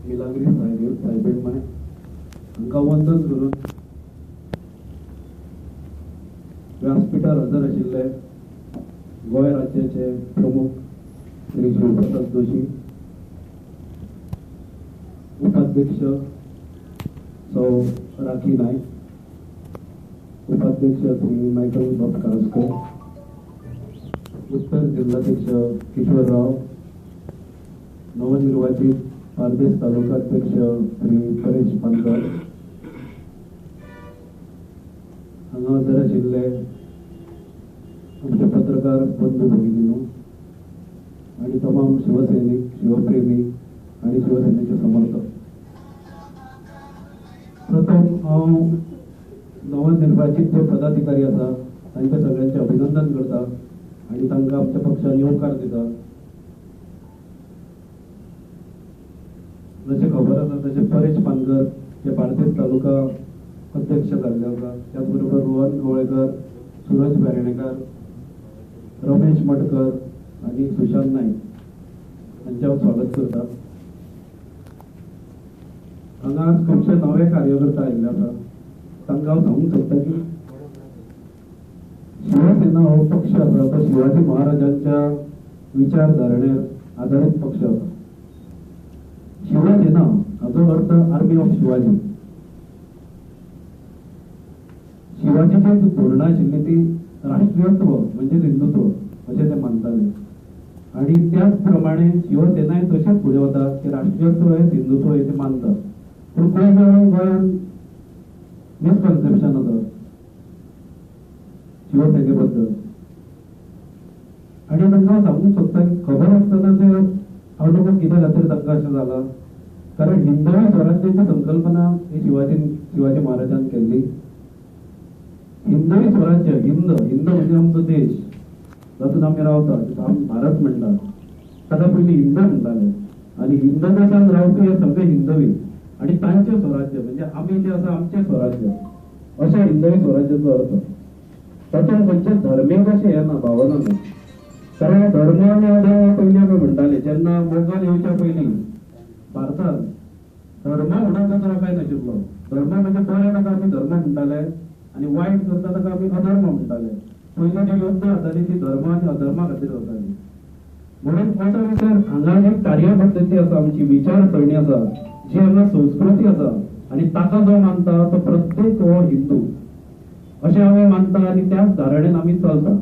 मिलाग्री साहेब माय हांकां वंदन करून व्यासपीठार हजर आशिल्ले गोंय राज्याचे प्रमुख श्री शिव जोशी, उपाध्यक्ष सौ राखी नायक, उपाध्यक्ष श्री मायकल बाब कारस्कर, उत्तर जिल्हाध्यक्ष किशोरराव, नवनिर्वाचित पारदेश तालुकाध्यक्ष श्री परेश पानकर, हांगा हजर आशिल्ले आमचे पत्रकार बंधू भगिनीनो आणि तमाम शिवसैनिक, शिवप्रेमी आणि शिवसेनेचे समर्थक, प्रथम हांव नवनिर्वाचित जे पदाधिकारी आसा तांचे सगळ्यांचे अभिनंदन करता आणि तांकां आमच्या पक्षान येवकार दिता. जशें खबर आसा तशें परेश पानकर जे पारदेश तालुका अध्यक्ष जाल्ले आसा, त्याच बरोबर रोहन गवळेकर, सुरज बेर्णेकार, रमेश मडकर आणि सुशांत नाईक हांचे हांव स्वागत करता. हांगा आज खुबशे नवे कार्यकर्ता आयिल्ले आसा. तांकां हांव सांगूंक सोदता की शिवसेना हो पक्ष आसा तो शिवाजी महाराजांच्या विचारधारणेर आधारित पक्ष आसा. शिवसेना हाचो अर्थ आर्मी ऑफ शिवाजी. शिवाजीची धोरणां आशिल्ली ती राष्ट्रीयत्व म्हणजे हिंदुत्व अशें ते मानताले आणि त्याच प्रमाणे शिवसेना तशेंच फुडें वता की राष्ट्रीयत्व हे हिंदुत्व हे ते मानता. पूण खूब वेळा गोंयांत मिसकन्सेप्शन आसा शिवसेने बद्दल आणि तांकां सांगूंक सोदता की खबर आसतना ते अवलंबून कित्या खातीर तांकां अशें जालां, कारण हिंदवी स्वराज्याची संकल्पना ही शिवाजी महाराजान केल्ली. हिंदवी स्वराज्य, हिंद म्हणजे आमचो देश जातून आमी रावतात, भारत म्हणटात, ताका पयलीं हिंद म्हणटाले आणि हिंद देशांत रावपी हे सगळे हिंदवी आणि तांचे स्वराज्य म्हणजे आमी जे आसा आमचे स्वराज्य अशें हिंदवी स्वराज्याचो अर्थ. तातूंत खंयचे धर्मीक अशें हें ना, भावना ना, कारण धर्म आनी अधर्म पयलीं आमी म्हणटाले. जेन्ना मोगल येवच्या पयलीं भारतांत धर्म म्हणून ताका कांय नाशिल्लो. धर्म म्हणजे बरें ताका आमी धर्म म्हणटाले आणि वायट करता ताका आमी अधर्म म्हणटाले. पयलीं जी युद्ध जाताली ती धर्म आनी अधर्मा खातीर जाताली. म्हणून असो विचार हांगा जी कार्यपद्दती आसा, आमची विचारसरणी आसा, जी हांगा संस्कृती आसा आणि ताका जो मानता तो प्रत्येक हो हिंदू अशें आमी मानता आणि त्याच धारणेन आमी चलता.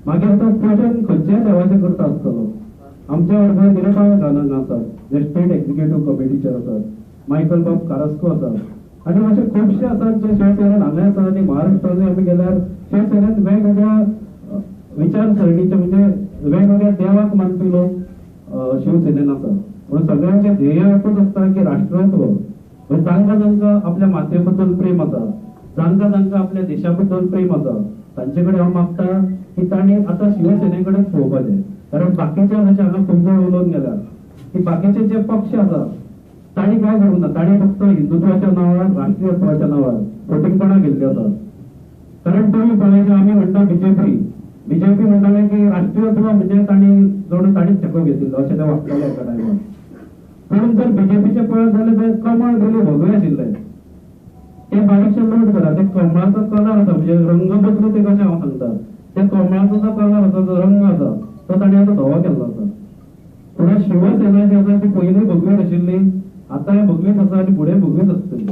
मागीर तो पूजन खंयच्याय देवाचें करता आसतलो. आमच्या बरोबर निरपाय गानांक आसात जे स्टेट एक्झिक्युटिव्ह कमिटीचेर आसात, मायकल बाब कारस्को आसात आणि अशे खुबशे आसात जे शिवसेनेन हांगा आसा आणि महाराष्ट्रांत आमी गेल्यार शिवसेनेन वेगवेगळ्या विचारसरणीचे म्हणजे वेगवेगळ्या देवाक मानपी लोक शिवसेनेन आसा. म्हणून सगळ्यांचे ध्येय एकूच आसता की राष्ट्रत्व. जांकां जांकां आपल्या मातये बद्दल प्रेम आसा, जांकां जांकां आपल्या देशा बद्दल प्रेम आसा, तांचे कडेन हांव मागता की तांणी आतां शिवसेने कडेन पळोवपाचें. कारण बाकीच्या जशें हांगा खूब जाण उलोवन गेल्यार की बाकीचे जे पक्ष आसा तांणी काय करूंक ना, तांणी फक्त हिंदुत्वाच्या नांवार, राष्ट्रीयत्वाच्या नांवार फटींगपणां केल्ली आसा. कारण तुमी पळयचे आमी म्हणटा बीजेपी म्हणटाले की राष्ट्रीयत्व म्हणजे ताणीच तेको घेतिल्लो अशें ते वागताले एका टायमार. पूण जर बीजेपीचे पळयत जाल्यार ते कमळ गेले भगवे आशिल्ले ते बारीकशे नोट करा. ते कमळाचो कलर आसा म्हणजे रंग बदलू ते कशें हांव सांगता. त्या कमळाचो जो कलर आसा, जो रंग आसा तो ताणें आतां धवो केल्लो आसा. पूण शिवसेना जी आसा ती पयलीं भगवीच आशिल्ली, आतां हे भगवीच आसा आनी फुडें भगवीच आसतली.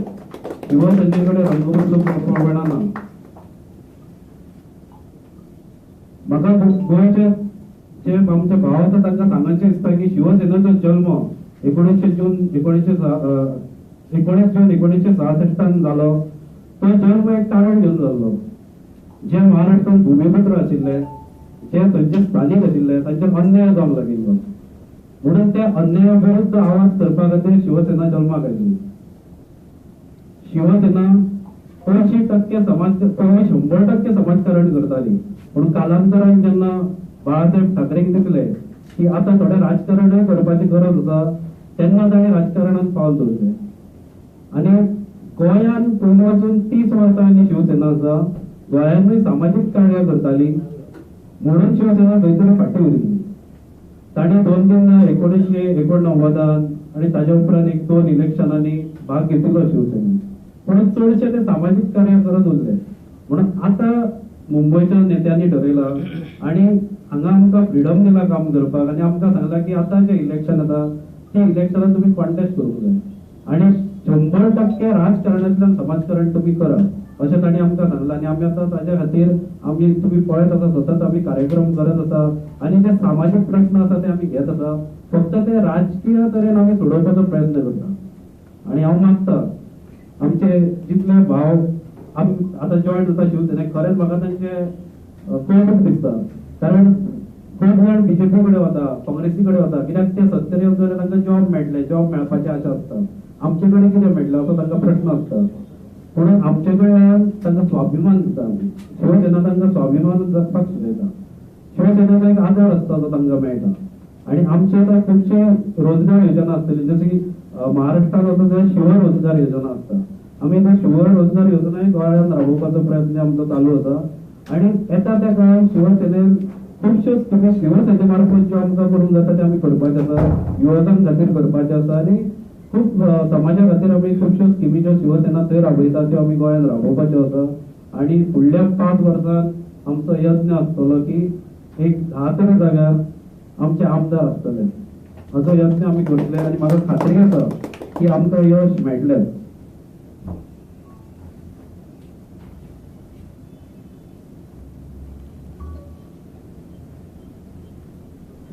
शिवसेने कडेन रंग बदलूंक प्रमाणा ना. म्हाका गोंयचे जे आमचे भाव आसा तांकां सांगचें दिसता की शिवसेनेचो जल्म 19 जून 1966 जालो. तो जल्म एक कारण घेवन जाल्लो. जे महाराष्ट्रांत भूमिपुत्र आशिल्ले, जे थंयचे स्थानीक आशिल्ले, तांचेर अन्याय जावंक लागिल्लो. म्हणून त्या अन्याया विरुद्ध आवाज करपा खातीर शिवसेना जल्माक आयली. शिवसेना 80% पयलीं 100% समाजकारण करताली. पूण कालांतरान जेन्ना बाळासाहेब ठाकरेंक दिसले की आता थोडे राजकारणय करपाची गरज आसा, तेन्ना ताणें राजकारणांत पावल दवरलें. आनी गोंयांत पयलीं पासून 30 वर्सांनी शिवसेना आसा. गोंयांतूय सामाजीक कार्य करताली म्हणून शिवसेना खंय तरी फाटीं उरिल्ली. ताणी 1989 आणि ताज्या उपरांत 1-2 इलेक्शनांनी भाग घेतिल्लो शिवसेनेन, पण चडशे ते सामाजिक कार्य करत उरले. म्हणून आता मुंबयच्या नेत्यांनी ठरयलां आणि हांगा आमकां फ्रीडम दिला काम करपाक आणि आमकां सांगला की आता जे इलेक्शन येता ते इलेक्शनात तुम्ही कॉन्टेस्ट करूंक जाय आणि 100% राजकारणांतल्यान समाजकारण तुम्ही करा अशें ताणी आमकां सांगलां. आणि आमी आतां ताज्या खातीर आमी तुम्ही पळयत आसा सतत आमी कार्यक्रम करत आसा आणि जे सामाजिक प्रश्न आसा ते आमी घेत आसा. फक्त ते राजकीय तरेन आमी सोडोवपाचो प्रयत्न करता. आणि हांव मागता आमचे जितले भाव आता जॉईन जाता शिवसेनेक, खरेंच म्हाका तांचे कौतुक दिसता. कारण खूब जाण बीजेपी कडेन वता, काँग्रेसी कडेन वता, कित्याक ते सत्तेर येवन जाल्यार तांकां जॉब मेळटले, जॉब मेळपाची आशा आसता. आमचे कडेन कितें मेळटलें असो तांकां प्रश्न आसता. म्हणून आमचे कडल्यान तांकां स्वाभिमान दिता. शिवसेना तांकां स्वाभिमान जगपाक शिकयता. शिवसेनेचो एक आदार आसता जो तांकां मेळटा. आणि आमचे आतां खुबशे रोजगार योजना आसतली, जशें की महाराष्ट्रात वता थंय शिव रोजगार योजना आसता. आमी त्या शिव रोजगार योजनाय गोंयांत राबोवपाचो प्रयत्न आमचो चालू आसा. आणि येता त्या काळात शिवसेनेन खुबश्यो स्किमी शिवसेने मार्फत ज्यो आमकां करूंक जाता ते आमी करपाचे आसा, युवकां खातीर करपाचे आसा. आणि खूब समाजा खातीर आमी खुबश्यो स्किमी ज्यो शिवसेना थंय राबयता त्यो आमी गोंयांत राबोवपाच्यो आसा. आणि फुडल्या 5 वर्सांत आमचो यत्न आसतलो की एक 10 तरी जाग्यार आमचे आमदार आसतले. हाचो यत्न आमी करतले आणि म्हाका खात्री आसा की आमकां यश मेळटलें.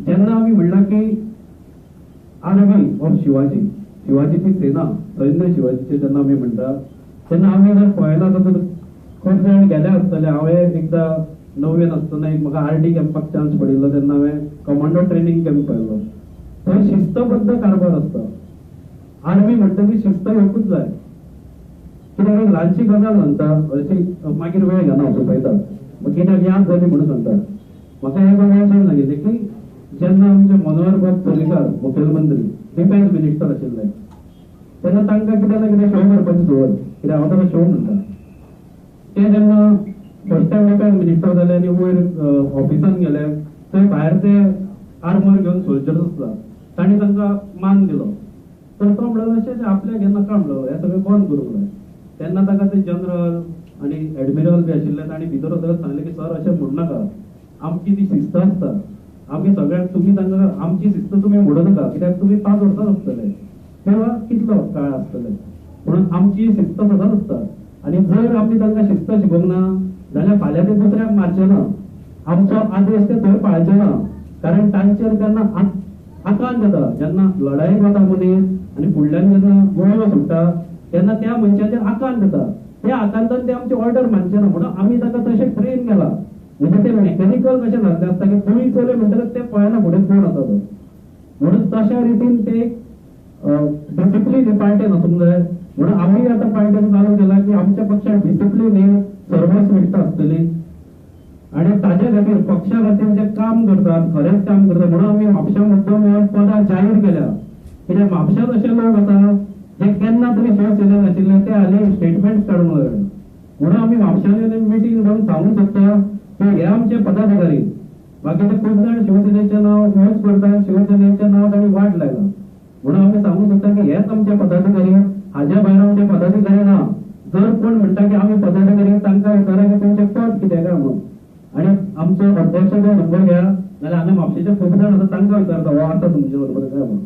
जेन्ना आमी म्हणला की आर्मी ऑफ शिवाजीची सेना, सैन्य शिवाजीचे जेन्ना आमी म्हणटा तेन्ना आमी जर पळयला जाल्यार खूब जाण गेले आसतले. हांवें एकदां 9वेन आसतना एक म्हाका आरडी कॅम्पाक चान्स पडिल्लो, तेन्ना हांवें कमांडो ट्रेनिंग कॅम्प पळयलो. थंय शिस्तबद्ध कारभार आसता. आर्मी म्हणटकीर शिस्त येवकूच जाय. कित्याक एक ल्हानशी गजाल सांगता, अशी मागीर वेळ घेना वचूं पळयता, कित्याक याद जाली म्हणून सांगता. म्हाका एका माणसान सांगिल्लें की जेन्ना आमचे मनोहर बाब पर्रीकार मुखेलमंत्री, डिफेन्स मिनिस्टर आशिल्ले, तेन्ना तांकां कितें ना कितें शो करपाची संवय, कित्याक हांव ताका शो म्हणटा. ते जेन्ना फर्स्ट टायम डिफेन्स मिनिस्टर जाले आनी वयर ऑफिसान गेले, थंय भायर ते आर्मर घेवन सोल्जर्स आसता, तांणी तांकां मान दिलो. तर तो म्हणलो अशें आपल्याक हें नाका म्हणलो, हें सगळें बंद करूंक जाय. तेन्ना ताका ते जनरल आनी एडमिरल बी आशिल्ले तांणी भितर वचत सांगलें की सर अशें म्हणू नाका, आमची ती शिस्त आसता, आमी सगळ्यांक तुमी तांकां आमची शिस्त तुमी मोडू नका, कित्याक तुमी 5 वर्सां आसतले तेव्हा कितलो काळ आसतले. म्हणून आमची शिस्त सदांच आसता. आणि जर आमी तांकां शिस्त शिकोवंक ना जाल्यार फाल्यां ते दुसऱ्याक मारचे ना, आमचो आदेश ते थंय पाळचे ना. कारण तांचेर केन्ना आकांत येता, जेन्ना लढायेक वता मनीस आनी फुडल्यान जेन्ना गोळयो सुट्टा तेन्ना त्या मनशाचेर आकांत येता. त्या आकांतान ते आमची ऑर्डर मानचे ना. म्हणून आमी ताका तशें ट्रेन केला. म्हणजे ते मेकॅनिकल कशें जाल्लें आसता की गुळी चले म्हणटकच ते पळयना फुडें कोण आसा तो. म्हणून तशा रितीन ते डिसिप्लीन पार्टेन आसूंक जाय. म्हणून आमी आतां पार्टेन चालू केला की आमच्या पक्षान डिसिप्लीन ही सर्वश्रेष्ठ आसतली. आणि ताजे खातीर पक्षा खातीर जे काम करतात, खरेंच काम करतात. म्हणून आमी म्हापशा मुद्दम ह्या पदां जाहीर केल्या. कित्याक म्हापशांत अशे लोक आसा जे केन्ना तरी शिवसेनेन आशिल्ले, ते हालीं स्टेटमेंट काडूंक लागले. म्हणून आमी म्हापशांनी मिटींग घेवन सांगूंक सोदता की हे आमचे पदाधिकारी, बाकीचे खूब जाण शिवसेनेचें नांव यूज करतात, शिवसेनेचें नांव तांणी वाट लायला. म्हणून आमी सांगूंक सोदता की हेच आमचे पदाधिकारी, हाज्या भायर आमचे पदाधिकारी ना. जर कोण म्हणटा की आमी पदाधिकारी, तांकां विचारा की तुमचें पद कितें काय म्हणून. आणि आमचो अध्यक्षाचो नंबर घ्या, नाल्यार हांगा म्हापशेचे खूब जाण आसा तांकां विचारता हो आसा तुमचे बरोबर काय म्हणून.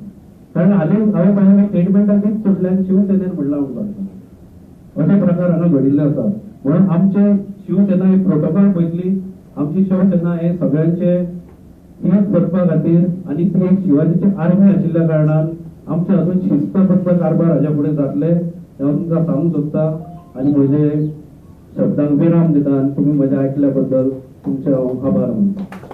कारण हालीं हांवें पळयलें स्टेटमेंटाचीच सुटल्यान शिवसेनेन म्हणलां आमकां अशे प्रकार हांगा घडिल्ले आसा. म्हणून आमचे शिवसेना एक प्रोटोकॉल पळयतली. आमची शिवसेना हे सगळ्यांचे यूज करपा खातीर आणि ती एक शिवाजीची आर्मी आशिल्ल्या कारणान आमचे अजून शिस्तबद्ध कारभार हाज्या फुडें जातले हें तुमकां सांगूंक सोदता. आनी म्हजे शब्दांक विराम दिता. आनी तुमी म्हजें आयकल्या बद्दल तुमचे आभार मानता.